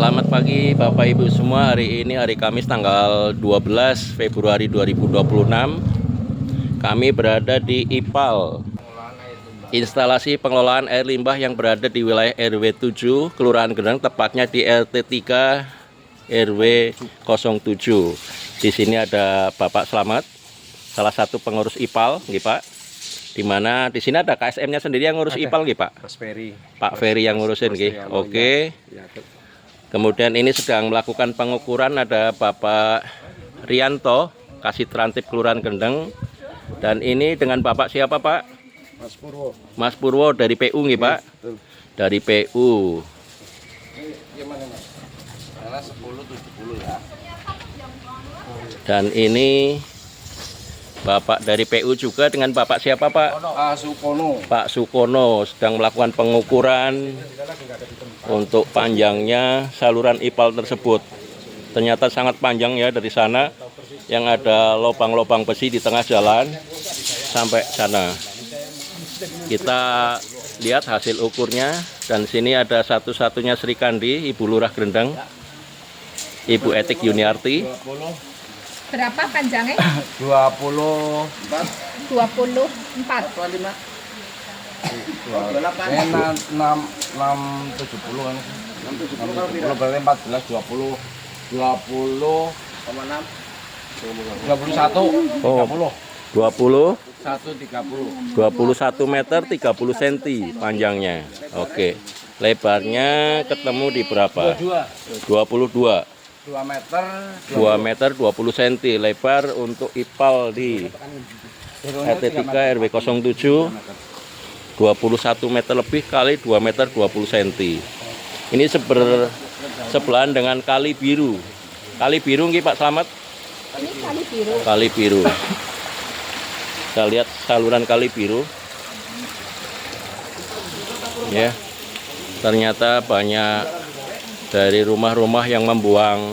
Selamat pagi Bapak Ibu semua. Hari ini hari Kamis tanggal 12 Februari 2026. Kami berada di IPAL, instalasi pengelolaan air limbah yang berada di wilayah RW 7 Kelurahan Gendeng, tepatnya di RT 3 RW 07. Di sini ada Bapak Slamet, salah satu pengurus IPAL, nggih Pak. Di mana di sini ada KSM-nya sendiri yang ngurus IPAL nggih Pak? Mas Ferry. Pak Ferry yang ngurusin nggih. Oke. Kemudian ini sedang melakukan pengukuran ada Bapak Rianto, Kasih Trantip Kelurahan Gendeng. Dan ini dengan Bapak siapa Pak? Mas Purwo. Mas Purwo dari PU nggih Pak? Betul. Dari PU. Ini gimana Mas? Karena 10-70 ya. Dan ini Bapak dari PU juga dengan Bapak siapa Pak? Sukono. Pak Sukono sedang melakukan pengukuran untuk panjangnya saluran IPAL tersebut. Ternyata sangat panjang ya dari sana, yang ada lubang-lubang besi di tengah jalan sampai sana. Kita lihat hasil ukurnya, dan sini ada satu-satunya Sri Kandi, Ibu Lurah Gendeng, Ibu Etik Yuniarti. Berapa panjangnya? 24. 24. 670 kan. 670 berarti 14 20 21 Oh, 20 21 meter 30 cm panjangnya. Oke. Lebarnya ketemu di berapa? 22. 2 meter 20 cm lebar untuk IPAL di RT 3 RW 07. 21 meter lebih kali 2 meter 20 cm. Ini sebelahan dengan Kali Biru. Kali Biru nggih Pak Slamet? Ini kali biru. Kali Biru. Kita lihat saluran Kali Biru. Ya. Ternyata banyak dari rumah-rumah yang membuang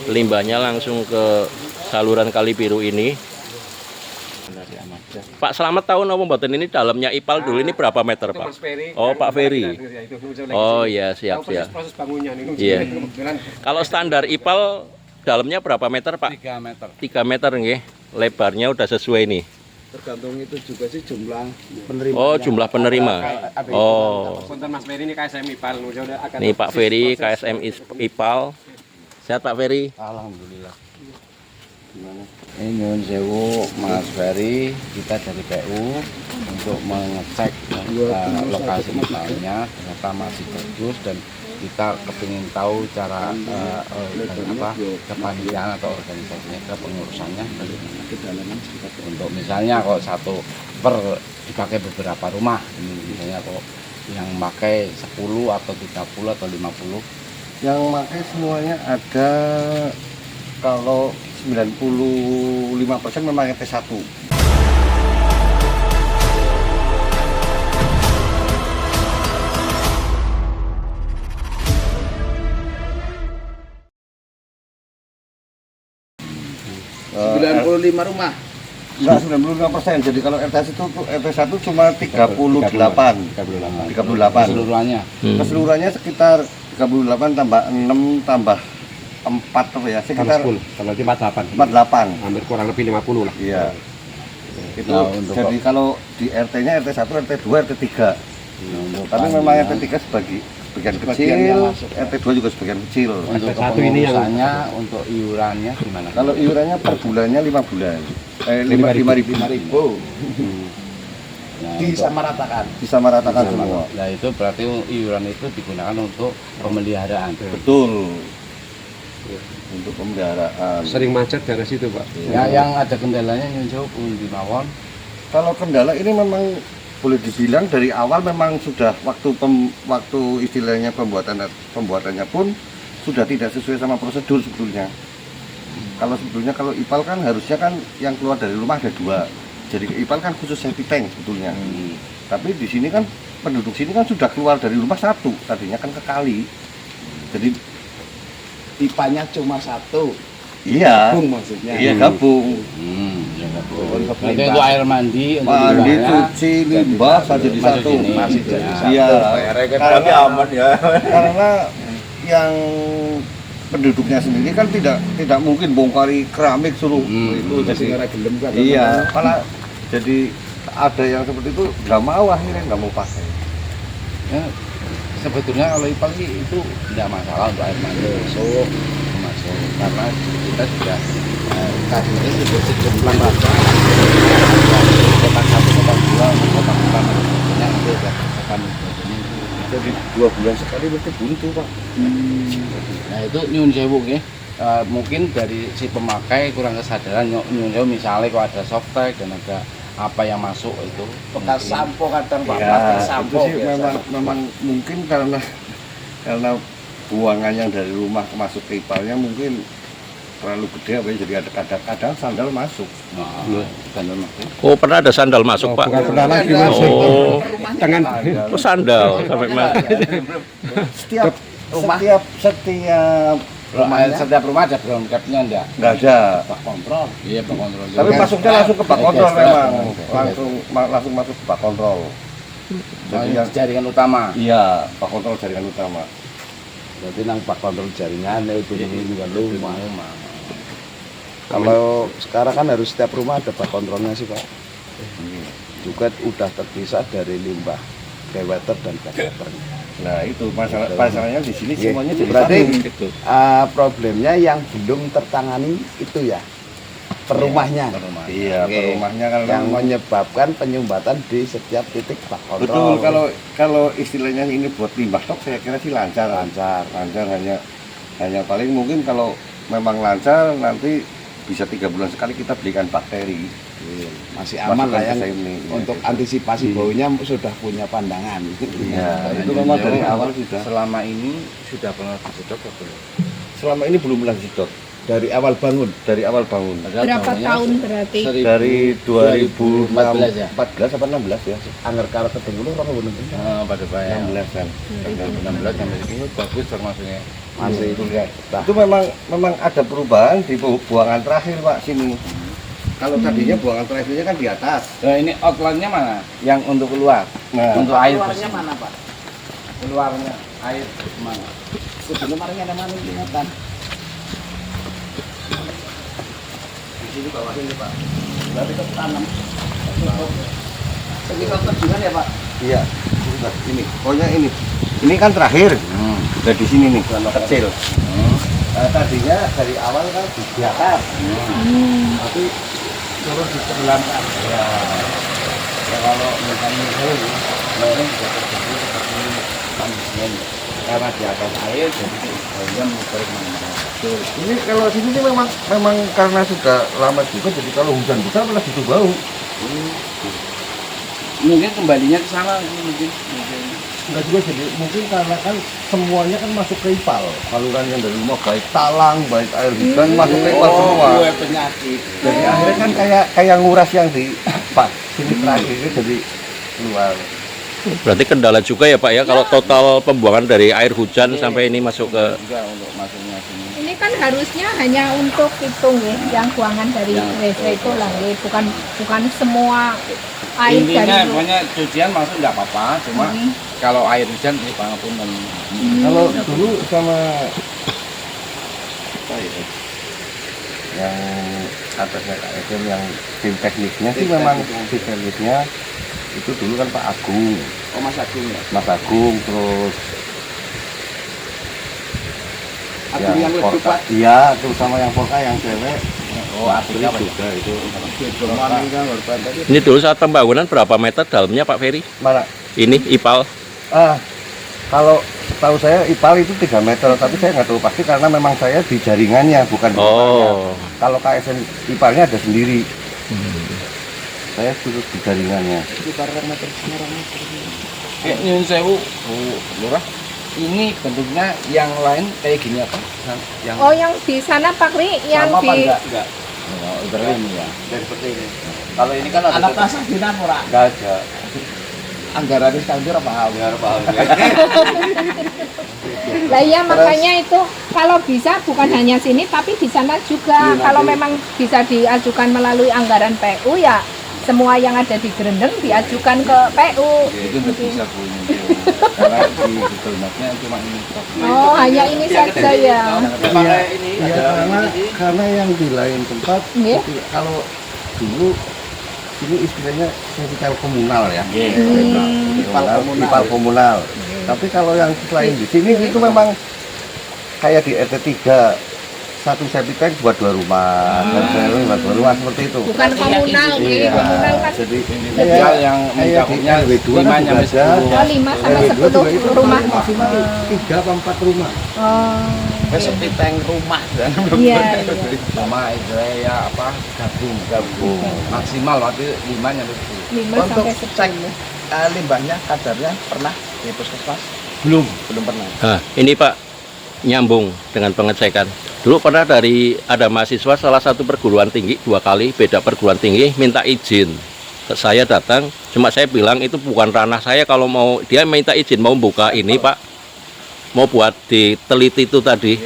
limbahnya langsung ke saluran Kali Biru ini. Pak Slamet tahu napa mboten ini dalamnya IPAL dulu ini berapa meter Pak? Oh Pak Ferry. Oh ya siap. proses bangunnya ini. Iya. Kalau standar IPAL dalamnya berapa meter Pak? 3 meter. 3 meter nggih. Lebarnya udah sesuai nih. Tergantung itu juga sih jumlah penerima. Oh jumlah penerima. Oh. Konten Mas Ferry ini KSM IPAL. Ini Pak Ferry KSM IPAL. Sehat Pak Ferry? Alhamdulillah. Gimana? Ini nyuwun sewu Mas Ferry, kita dari PU untuk mengecek lokasi IPAL-nya ternyata masih bagus, dan kita kepingin tahu cara kepanitiaan atau organisasinya, kepengurusannya untuk misalnya kok satu per dipakai beberapa rumah, ini misalnya kok yang pakai 10 atau 30 atau 50. Yang pakai semuanya ada, kalau 95% memakai T1. Rumah. Enggak, 95%. Jadi kalau RT1 cuma 38. Keseluruhannya. Keseluruhannya sekitar 38 tambah 6 tambah 4 apa ya? Sekitar Kalau di 48. 48. Hampir kurang lebih 50 lah. Iya. Itu Nah, jadi kalau di RT-nya RT1, RT2, RT3. Tapi memang RT3 sebagian kecil, RT2 juga sebagian kecil. Untuk kepengurusannya, untuk iurannya gimana? Kalau iurannya per bulannya 5 bulan. 5.000. Disamaratakan semua. Nah itu berarti iuran itu digunakan untuk pemeliharaan. Betul. Untuk pemeliharaan. Sering macet dari situ Pak. Ya, yang ada kendalanya nyuncuk di mawon. Kalau kendala ini memang boleh dibilang dari awal memang sudah waktu istilahnya pembuatannya pun sudah tidak sesuai sama prosedur sebetulnya. Kalau sebetulnya kalau IPAL kan harusnya kan yang keluar dari rumah ada 2. Jadi IPAL kan khusus safety tank sebetulnya. Tapi di sini kan penduduk sini kan sudah keluar dari rumah 1, tadinya kan ke kali. Jadi Pipanya cuma 1. iya. Gabung maksudnya. Iya gabung. Ya gabung. Nanti untuk air mandi, untuk Mandi, limbahnya, cuci, limbah masuk jadi masuk satu. sini. Iya. Karena Karena yang penduduknya sendiri kan tidak mungkin bongkari keramik suruh itu jadi iya malah jadi ada yang seperti itu nggak mau akhirnya nggak mau pakai. Ya, sebetulnya kalau IPAL sih itu tidak masalah untuk air masuk karena kita sudah kasusnya sudah sejumlah rata kotak 1, kotak 2, kotak 4 nanti akan Jadi 2 bulan sekali mesti buntu Pak. nah itu nyun sewu ya. Mungkin dari si pemakai kurang kesadaran nyun sewu misalnya kalau ada softtek dan ada apa yang masuk itu bekas sampo kadang Pak, plastik Ya, sampo itu sih memang mungkin karena buangan yang dari rumah masuk ke ipalnya mungkin terlalu gede apa ya, jadi ada kadang-kadang sandal masuk. sandal masuk. Oh, pernah ada sandal masuk, Pak? Bukan pernah lagi masuk. Oh, Tangan oh sandal sampai masuk. Setiap Rumah? Setiap rumah ada ground cap-nya enggak? Nggak ada. Bak kontrol. Iya, bak kontrol. Tapi masuknya langsung ke bak kontrol memang, langsung masuk ke bak kontrol. Jadi yang jaringan utama. Iya, bak kontrol jaringan utama. Berarti nang bak kontrol jaringan itu juga rumah. kalau sekarang kan harus setiap rumah ada bak kontrolnya sih Pak. Juga udah terpisah dari limbah dewater dan backwater. Nah itu masalahnya di sini semuanya jadi Berarti satu. problemnya yang belum tertangani itu ya perumahnya. Iya, Oke. perumahnya kan Yang menyebabkan penyumbatan di setiap titik bak betul. kontrol. Kalau istilahnya ini buat limbah stok saya kira sih lancar hanya paling mungkin kalau memang lancar nanti bisa 3 bulan sekali kita belikan bakteri. Masih aman lah yang Masukkan ke sini. untuk antisipasi baunya sudah punya pandangan. Iya, itu memang dari awal sudah. Selama ini sudah pernah disedot atau belum? Selama ini belum pernah disedot Dari awal bangun. dari awal bangun. Berapa tahun berarti? Dari 2014 ya? 14 apa 16 ya? Angger karo ketemu lu orang bener. Pada bayang 16 kan. 2016 sampai ini bagus termasuknya. Masih itu ya. Itu memang ada perubahan di buangan terakhir Pak sini. Kalau tadinya buangan terakhirnya kan di atas. Nah, ini outline-nya mana? Yang untuk keluar. Nah, Untuk air Keluarnya bersih. mana Pak? Keluarnya air mana? Sebelum kemarin ada mana ingatan. Di sini bawah ini, Pak. Berarti ke tanam. Sekitar terjungan ya Pak? iya. Sebentar, ini. Pokoknya ini. Ini kan terakhir. Nah, di sini nih, kecil. Tadinya dari awal kan di atas. Tapi Turun di sebelah ya. Ya kalau misalnya ini mungkin bisa terjadi seperti kondisinya karena di atas air jadi baunya sering mengenai. ini kalau sini sih memang karena sudah lama juga jadi kalau hujan besar malah gitu bau. Mungkin kembalinya ke sana mungkin. Enggak juga jadi mungkin karena kan semuanya kan masuk ke ipal. Saluran yang dari rumah baik talang, baik air hujan masuk ke ipal semua. Gue penyakit. Jadi akhirnya kan kayak nguras yang di pas sini terakhir itu jadi keluar. Berarti kendala juga ya Pak ya kalau total pembuangan dari air hujan sampai ini masuk ke Juga untuk masuknya sini. Ini kan harusnya hanya untuk itu ya, yang buangan dari WC itu lah ya, bukan semua air Intinya dari pokoknya cucian masuk nggak apa-apa, cuma kalau air hujan ini pangapunten. Kalau dulu sama apa ya? Yang atasnya Kak Ejem yang tim tekniknya sih memang tim tekniknya itu dulu kan Pak Agung, Oh Mas Agung ya? Mas Agung terus Agung yang lebih Porka, kuat. iya terus sama yang Porka yang cewek. Oh, artinya apa juga itu. ini dulu saat pembangunan berapa meter dalamnya Pak Ferry? Mana? Ini IPAL. Kalau tahu saya IPAL itu 3 meter, tapi saya nggak tahu pasti karena memang saya di jaringannya bukan di IPAL-nya. Oh. Kalau KSN IPAL-nya ada sendiri. Saya terus di jaringannya. Kayak nyun sewu, lurah. Ini bentuknya yang lain kayak gini apa? Yang Oh, yang di sana Pak Ri, yang sama apa di enggak? Oh, itu ini ya. Seperti ini. Kalau ini kan ada Anak pasang di ora. nggak ada. Anggaran sekali apa paham? Paham ya. Lah iya makanya itu kalau bisa bukan hanya sini tapi di sana juga. Iya, Kalau nanti- memang bisa diajukan melalui anggaran PU ya semua yang ada di Grendeng diajukan ke PU. Itu nggak bisa Bu, karena di Google Map-nya cuma ini. Oh, hanya ini saja ya. Iya, karena yang di lain tempat Nggih. kalau dulu ini istilahnya sentral komunal ya. Ipal komunal. Tapi kalau yang lain di sini itu memang kayak di RT 3 satu septic tank buat 2 rumah, buat 2 rumah seperti itu. Bukan komunal, Iya, komunal kan jadi Individual yang mencakupnya RW 2 5 kan juga sampai ada. 10. oh, 5 sampai RW 2 juga itu 10 rumah. maksimal 3 atau 4 rumah. Oh. Seperti tank rumah dan Iya, sama itu ya apa gabung maksimal waktu 5 sampai 10. 5 Untuk sampai 10. cek limbahnya kadarnya pernah di puskesmas? Belum pernah. Nah, ini Pak, nyambung dengan pengecekan. Dulu pernah ada mahasiswa salah satu perguruan tinggi 2 kali, beda perguruan tinggi, minta izin. Saya datang, cuma saya bilang itu bukan ranah saya, kalau mau, dia minta izin mau buka ini Pak, mau buat diteliti itu tadi.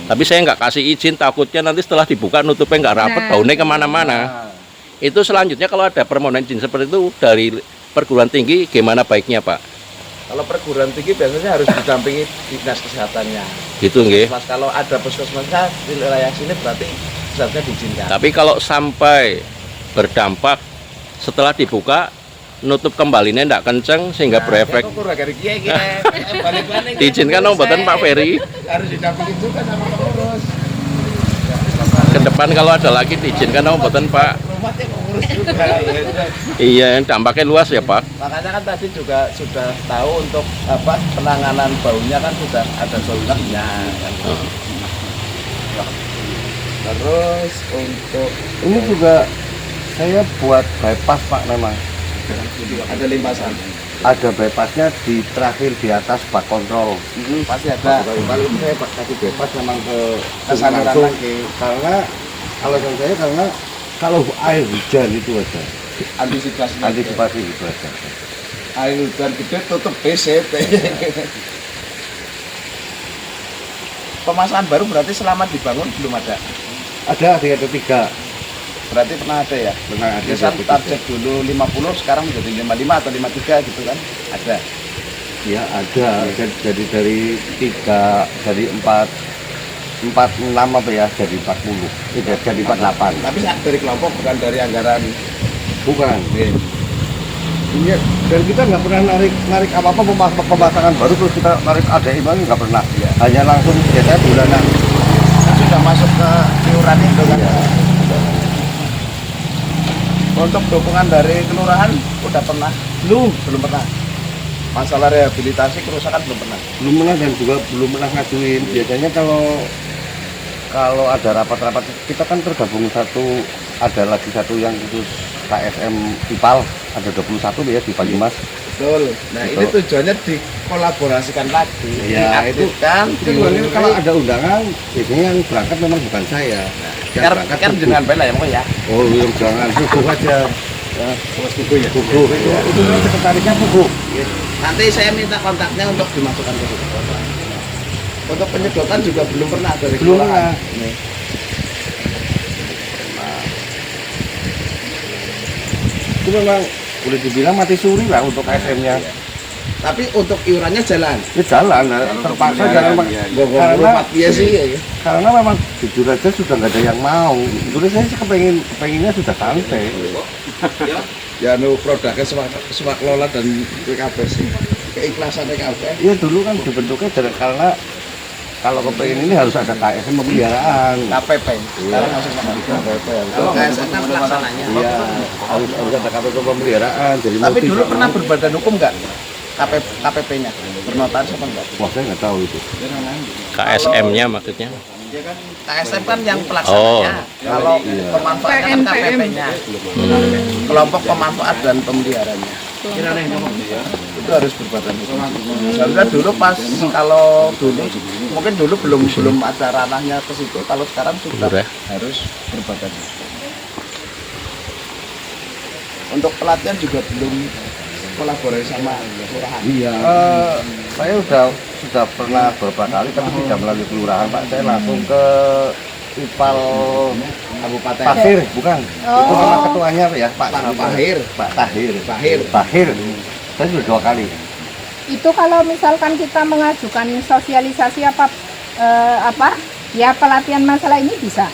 Tapi saya nggak kasih izin, takutnya nanti setelah dibuka nutupnya nggak rapet, Nah. baunya kemana-mana. Itu selanjutnya kalau ada permohonan izin seperti itu dari perguruan tinggi, gimana baiknya Pak? Kalau perguruan tinggi biasanya harus didampingi dinas kesehatannya. Gitu nggih. Mas kalau ada puskesmasnya di wilayah sini berarti seharusnya diizinkan. Tapi kalau sampai berdampak setelah dibuka nutup kembalinya tidak kenceng sehingga berefek, diizinkan dong mboten Pak Ferry. Harus didampingi juga sama pengurus. Ke depan kalau ada lagi diizinkan dong mboten Pak. Rumahnya pengurus juga. Iya, dampaknya luas ya Pak. Makanya kan tadi juga sudah tahu untuk apa penanganan baunya kan sudah ada solusinya kan. Terus untuk Ini juga saya buat bypass Pak memang. ada limpasan. Ada bypassnya di terakhir di atas bak kontrol. Pasti ada. Kalau itu saya kasih bypass memang ke Saluran langsung. lagi. Karena alasan saya karena kalau air hujan itu aja antisipasi gitu aja. Air hujan gede tutup BCT. Pemasangan baru berarti selama dibangun belum ada. Ada di RT 3. Berarti pernah ada ya? Pernah ada. Biasa target dulu 50, sekarang menjadi 55 atau 53 gitu kan? Ada. Ya ada. Jadi dari 46 apa ya jadi 40. Jadi 48. Tapi dari kelompok bukan dari anggaran. Bukan. Iya, dan kita nggak pernah narik apa-apa pemasangan baru terus kita narik ADM lagi nggak pernah. Hanya langsung biasanya bulanan. Sudah masuk ke iuran itu kan? Untuk dukungan dari kelurahan udah pernah? Belum pernah. Masalah rehabilitasi kerusakan belum pernah. Belum pernah dan juga belum pernah ngajuin. Biasanya kalau ada rapat-rapat kita kan tergabung ada lagi satu yang khusus KSM IPAL ada 21 ya di Banyumas. Betul. Nah ini tujuannya dikolaborasikan lagi. Ya itu kan. sebenarnya kalau ada undangan biasanya yang berangkat memang bukan saya. Kan dengan bela ya ya. Oh yang jangan Puguh aja. Ya, Puguh ya. Puguh itu sekretarisnya Puguh. Nanti saya minta kontaknya untuk dimasukkan ke situ. Untuk penyedotan juga belum pernah dari Belum kelurahan. pernah. Nih. Itu memang boleh dibilang mati suri lah untuk KSM-nya. Tapi untuk iurannya jalan. Ya jalan, terpaksa jalan Pak. Karena memang jujur aja sudah nggak ada yang mau. Dulu saya sih kepenginnya sudah santai. Ya produknya semak kelola dan PKB sih. Keikhlasan PKB. Iya dulu kan dibentuknya karena kalau kepengen ini harus ada KSM pemeliharaan. KPP. Sekarang masuk KPP. Kalau KSM kan pelaksananya. Iya, harus ada KPP pemeliharaan. Jadi Tapi dulu pernah berbadan hukum nggak? KPP-nya bernotaris apa enggak? Wah saya nggak tahu itu. KSM-nya maksudnya. KSM kan yang pelaksananya. Kalau pemanfaatnya kan KPP-nya. Kelompok pemanfaat dan pemeliharanya. Itu harus berbadan hukum. Sebenarnya dulu pas kalau dulu mungkin dulu belum ada ranahnya ke situ. Kalau sekarang sudah Sudah. harus berbadan hukum. Untuk pelatihan juga belum kolaborasi sama kelurahan. Iya. Saya sudah pernah beberapa kali tapi tidak melalui kelurahan Pak. Saya langsung ke Ipal Kabupaten Pasir, bukan? Oh. Itu nama ketuanya ya, Pak Tahir. Pak Tahir. Tahir. Tahir. Saya sudah 2 kali. Itu kalau misalkan kita mengajukan sosialisasi ya pelatihan masalah ini bisa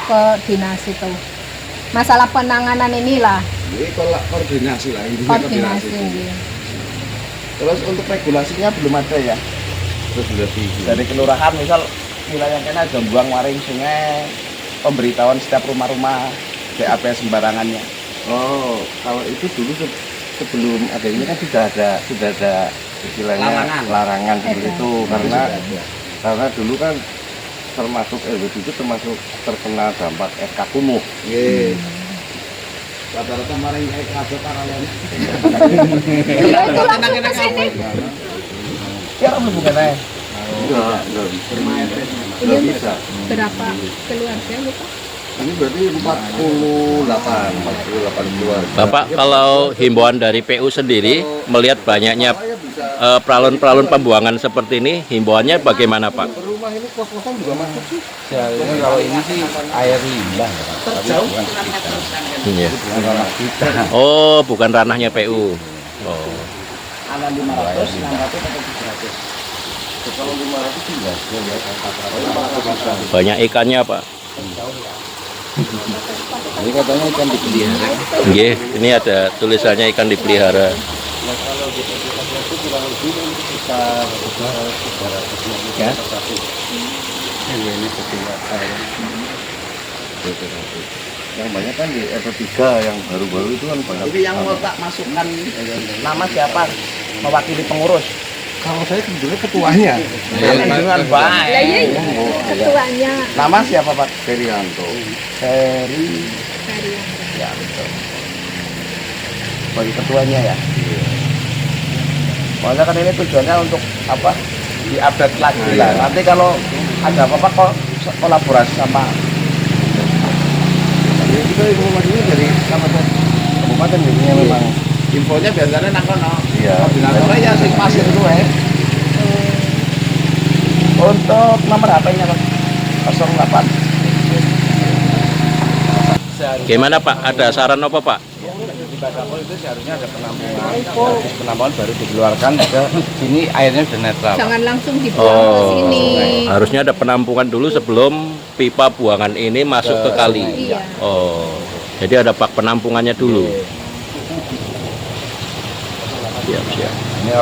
ke dinas itu. Masalah penanganan inilah Jadi koordinasi lah, intinya koordinasi. Terus untuk regulasinya belum ada ya. Terus lebih. Dari kelurahan misal wilayah kena ada buang waring sungai, pemberitahuan setiap rumah-rumah BAP sembarangannya. Oh, kalau itu dulu sebelum ada ini kan sudah ada istilahnya larangan seperti itu karena dulu kan termasuk itu termasuk terkena dampak SK kumuh. Nggih. Rata-rata maring kabeh paralel. Iya, itu langsung ke sini. Ya belum bukan aja. Enggak bisa. Berapa keluarga lupa? Ini berarti 48 keluarga. Bapak, kalau himbauan dari PU sendiri melihat banyaknya pralon-pralon pembuangan seperti ini, himbauannya bagaimana Pak? Rumah ini kos-kosan juga masuk sih. Seharusnya kalau ini sih air limbah, tapi bukan Iya. kita. Oh, bukan ranahnya PU. Oh. Ada 500, 600 atau 700. Kalau 500 sih enggak. Banyak ikannya Pak. Ini katanya ikan dipelihara. Nggih, ini ada tulisannya ikan dipelihara. Ya. Yang banyak kan di RT3 yang baru-baru itu kan banyak. Ini yang mau tak masukkan nama siapa? Mewakili pengurus. Kalau saya sebetulnya ketuanya. Dengan baik. Lah iya, ketuanya Nama siapa Pak? Ferianto. Ferry. dari Ya betul. Bagi ketuanya ya. Pokoknya kan ini tujuannya untuk apa? Diupdate lagi lah. Nanti kalau ada apa-apa kok kolaborasi sama Ya, kita informasinya dari kabupaten biasanya memang. infonya biasanya nang kono. Iya. Koordinatornya ya sing pasir kuwe. Untuk nomor HP-nya Pak 08. Gimana Pak? Ada saran apa Pak? Di Badapol itu seharusnya ada penampungan. Habis penampungan baru dikeluarkan ke sini airnya sudah netral. jangan langsung dibuang ke sini. Harusnya ada penampungan dulu sebelum pipa buangan ini masuk ke kali. Iya. Oh, jadi ada bak penampungannya dulu. Siap. Ini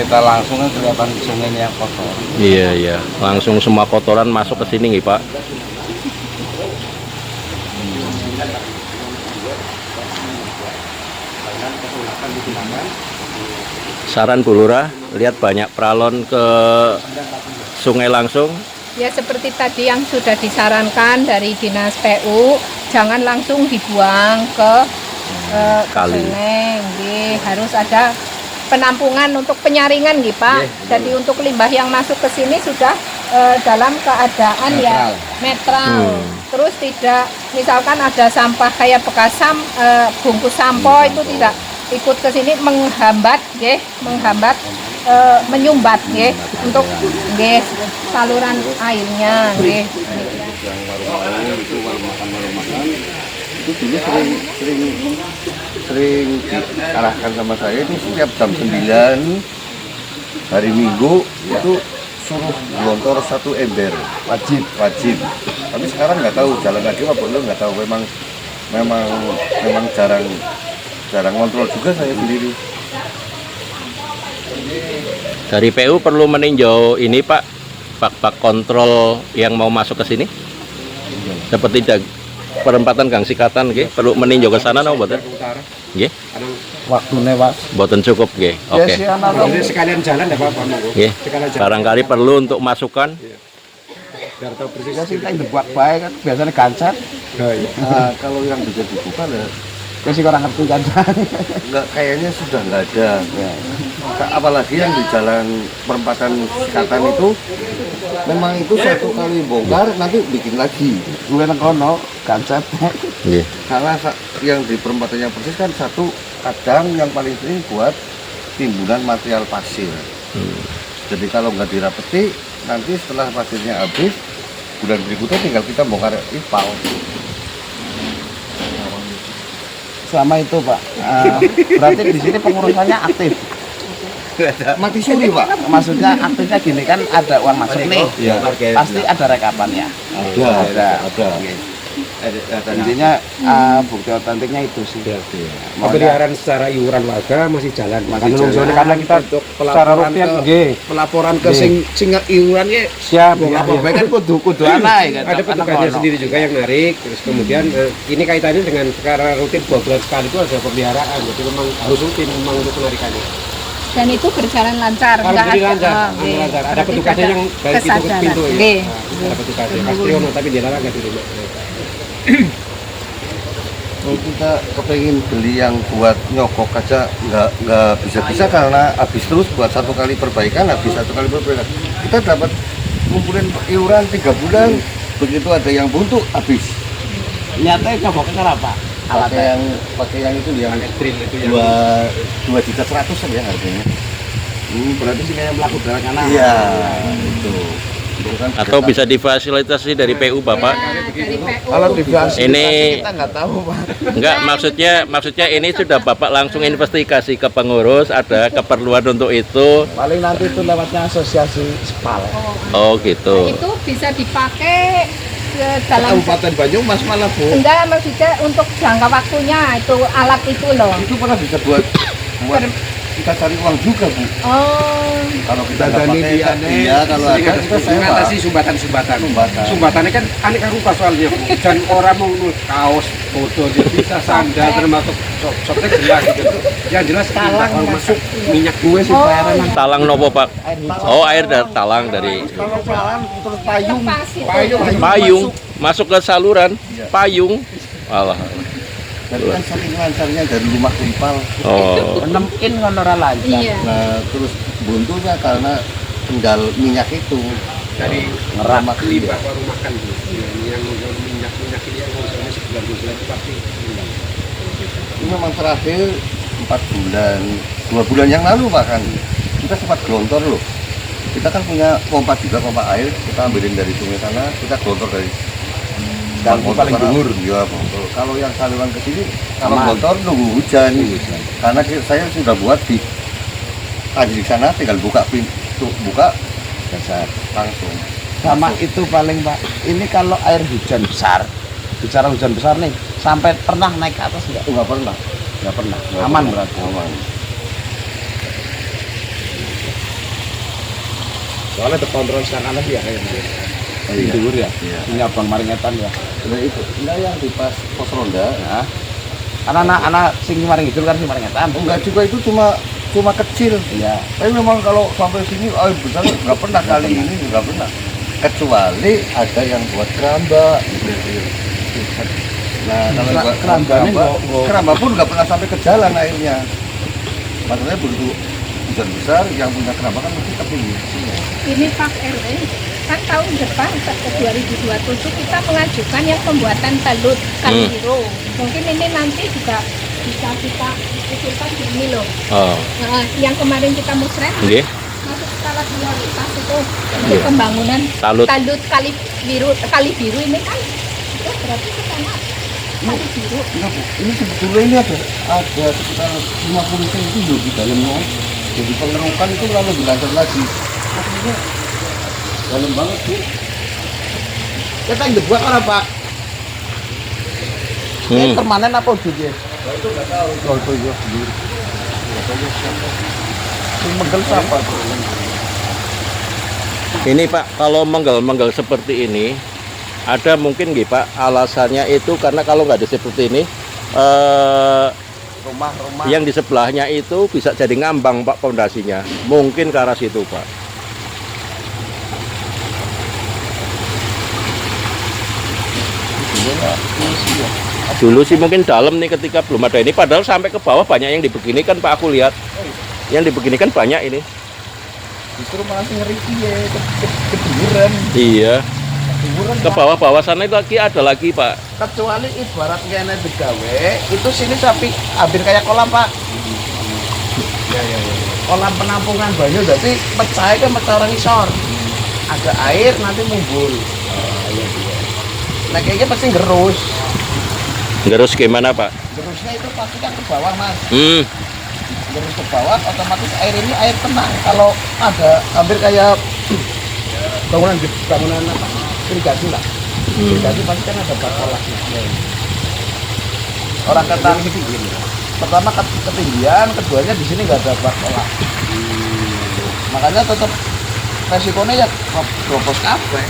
kita langsung kan kelihatan sungainya yang kotor. Iya. Langsung semua kotoran masuk ke sini nih Pak. Saran Bu Lurah, lihat banyak pralon ke sungai langsung. Ya seperti tadi yang sudah disarankan dari Dinas PU, jangan langsung dibuang ke Kali. sungai. Nggih, harus ada penampungan untuk penyaringan nggih Pak. Jadi untuk limbah yang masuk ke sini sudah dalam keadaan ya netral. Terus tidak misalkan ada sampah kayak bekas bungkus sampo itu tidak ikut ke sini menghambat menyumbat nggih untuk nggih saluran airnya nggih. Yang warung itu warung makan itu dulu sering diarahkan sama saya itu setiap jam 9 hari Minggu itu suruh gelontor 1 ember wajib. Tapi sekarang nggak tahu jalan lagi apa belum, nggak tahu. Memang jarang kontrol juga saya sendiri. Dari PU perlu meninjau ini Pak, bak-bak kontrol yang mau masuk ke sini. Seperti perempatan Gang Sikatan nggih, perlu meninjau ke sana napa mboten? Nggih. Waktunya Pak. Mboten cukup nggih. Oke. Jadi sekalian jalan ya Pak. Nggih. Barangkali perlu untuk masukan. Biar tahu persis. Kita sih kita buat baik kan biasanya gancat. Nah, kalau yang bisa dibuka lah Kita sih kurang ngerti gancat. nggak, kayaknya sudah nggak ada. Apalagi yang di jalan perempatan Sikatan itu memang itu satu kali bongkar nanti bikin lagi. Gue nang kono gancat. Nggih. Karena yang di perempatannya persis kan satu kadang yang paling sering buat timbunan material pasir. Jadi kalau nggak dirapeti nanti setelah pasirnya habis bulan berikutnya tinggal kita bongkar ipal. Selama itu Pak, berarti di sini pengurusannya aktif. Mati suri Pak. Maksudnya aktifnya gini kan ada uang masuk nih, Iya. pasti ada rekapannya. Ada. Intinya bukti otentiknya itu sih. Pemeliharaan secara iuran warga masih jalan. Masih Karena jalan. karena kita Untuk secara pelaporan rutin ke- nggih. Pelaporan ke Nggih. sing iuran ya Siap. wong ya, apa ya. bae kan kudu aneh kan. Ada petugasnya sendiri juga yang narik. Terus kemudian ini kaitannya dengan secara rutin 2 bulan sekali itu ada pemeliharaan. Jadi memang harus rutin memang untuk penarikannya. Dan itu berjalan lancar. nggak Alhamdulillah ada- lancar. oh, nggih. Lancar. Ada Berarti petugasnya ada yang dari pintu ke kesadaran. pintu ya. Nggih. Nah, ada petugasnya. Pasti ono tapi dia nggak diterima. Kalau kita kepengen beli yang buat nyokok aja nggak bisa karena habis terus buat 1 kali perbaikan, habis 1 kali perbaikan. Kita dapat ngumpulin iuran 3 bulan, begitu ada yang buntu habis. Nyatanya nyoboknya apa? Pakai yang itu yang Drill itu yang 2.100.000 ya harganya. Berarti sini yang melakukan dalam kanan. Iya, itu. Itu kan Atau bisa difasilitasi dari PU Bapak? Dari PU. Kalau difasilitasi Ini- kita nggak tahu Pak. Enggak, maksudnya ini sudah Bapak langsung investigasi ke pengurus, ada keperluan untuk itu. Paling nanti itu lewatnya asosiasi SPAL. Oh gitu. Itu bisa dipakai dalam Kabupaten Banyumas malah Bu. enggak, maksudnya untuk jangka waktunya itu alat itu loh. itu pernah bisa buat kita cari uang juga Bu. Oh, Kalau kita nggak Dadani pakai, diane, iya kalau ada kita sewa. mengatasi sumbatan-sumbatan. Sumbatan. Sumbatannya kan aneka rupa soalnya. Dan orang mau kaos, foto, dia bisa sandal termasuk softtek jelas gitu. Yang jelas Talang kalau masuk. minyak gue sih Oh, bayaran. Talang nopo Pak? Oh air dari talang dari Kalau jalan terus payung. pas itu. payung masuk ke saluran payung. Alah. Dan kan saking lancarnya dari rumah ke ipal. Oh. Nemin kan orang lancar. Iya. Nah terus buntunya karena tinggal minyak itu Dari Ngerak. rumah limbah dia. baru makan gitu. Yang minyak ini yang urusannya sebulan 2 bulan itu pasti hilang. Ini memang terakhir 4 bulan, 2 bulan yang lalu bahkan kita sempat gelontor loh. Kita kan punya pompa juga, pompa air, kita ambilin dari sungai sana, kita gelontor dari Yang paling dhuwur. Iya, gelontor. Kalau yang saluran ke sini, kalau Aman. gelontor nunggu hujan. Karena saya sudah buat di di sana, tinggal buka pintu, buka Dasar. langsung. Sama Masuk. itu paling Pak. Ini kalau air hujan besar, bicara hujan besar nih, sampai pernah naik ke atas enggak? Nggak pernah. Enggak pernah. Nggak Aman pernah. berarti. Aman. Soalnya terkontrol sekarang lebih ya kayaknya. Di dhuwur ya. Iya. Ini Abang Maringetan ya. Nah itu, nah yang di pas pos ronda, Nah. Anak-anak sing maring itu kan sing Maringetan. enggak juga itu cuma kecil. Iya. Tapi memang kalau sampai sini air besar nggak pernah kali ini nggak pernah. Kecuali ada yang buat keramba. Nah kalau buat Kerambanya nggak- keramba pun nggak pernah sampai ke jalan airnya. Maksudnya begitu hujan besar yang punya keramba kan mesti ke pinggir. Ini Pak RW, kan tahun depan ke 2027 kita mengajukan yang pembuatan talut Kaliro. Mungkin ini nanti juga bisa kita usulkan di ini loh. Oh. Nah, yang kemarin kita musrah Nggih. masuk skala prioritas itu untuk pembangunan Talut. kali biru ini kan itu berarti ke sana kali biru. Enggak, Bu. Ini sebetulnya ini ada sekitar 50 cm loh di dalamnya. Jadi pengerukan itu lalu dilancar lagi. Maksudnya dalam banget Bu. Kita yang dibuat orang Pak. Ini permanen apa udah dia? Itu nggak tahu. Oh itu ya sendiri. Ini megel siapa? Ini Pak, kalau menggal-menggal seperti ini, ada mungkin nggih Pak, alasannya itu karena kalau nggak ada seperti ini, Rumah-rumah. yang di sebelahnya itu bisa jadi ngambang Pak pondasinya. Mungkin ke arah situ Pak. Dulu sih mungkin dalam nih ketika belum ada ini, padahal sampai ke bawah banyak yang dibeginikan Pak, aku lihat. Yang dibeginikan banyak ini. Justru malah ngeri ya, ketiduran. Iya. Ketiduran Ke bawah-bawah sana itu lagi ada lagi Pak. kecuali ibarat kene digawe itu sini tapi hampir kayak kolam Pak. Kolam penampungan banyu jadi pecah kan pecah orang isor. Ada air nanti mumbul. Nah kayaknya pasti gerus. Gerus gimana Pak? Gerusnya itu pasti kan ke bawah mas. Gerus ke bawah, otomatis air ini air tenang. Kalau ada hampir kayak bangunan apa? Irigasi lah. Irigasi pasti kan ada bak kolaknya. Orang kata pertama ketinggian, keduanya di sini nggak ada bak kolak. Makanya tetap resikonya ya gropos kafe.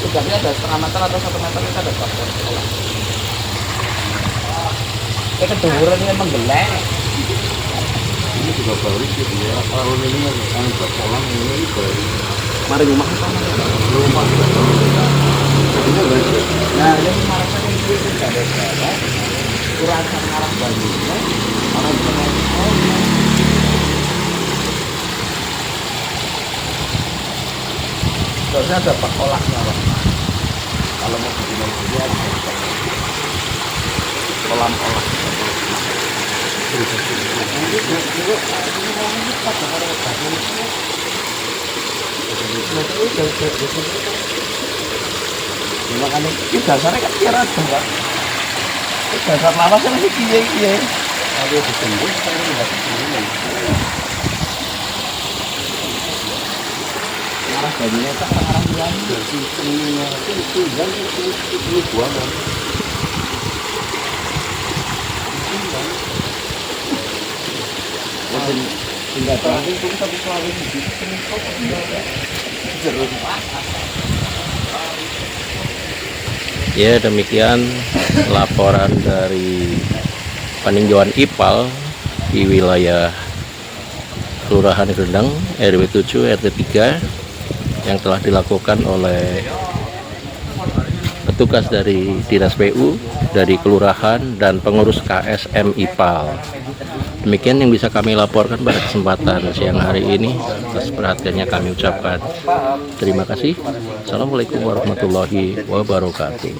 Udaranya ada setengah meter atau 1 meter itu ada bak kolak. Keduduran ini menggeleng. Ini juga baru sih ya. Kalau ini yang bak kolak ini baru. Mari rumah apa namanya? Rumah. Ini baru. Nah, ini marahnya ini tidak ada apa. Kurang arah banjirnya. Orang bermain. Harusnya ada bak kolaknya, Pak. Kalau mau bikin mobilnya ada kolam kolak. Makanya ini dasarnya kan kira Pak. Dasar lawasnya masih kiye-kiye. Kalau ditembus kan tidak ketemu. Arah bajunya tak arah bilang dari sininya itu dan itu buangan. Tinggal tadi itu tapi selalu di sini kok tidak jeruk. Ya, demikian laporan dari peninjauan IPAL di wilayah Kelurahan Rendang RW 7 RT 3 yang telah dilakukan oleh petugas dari Dinas PU, dari Kelurahan dan pengurus KSM IPAL. Demikian yang bisa kami laporkan pada kesempatan siang hari ini. Atas perhatiannya kami ucapkan terima kasih. Assalamualaikum warahmatullahi wabarakatuh.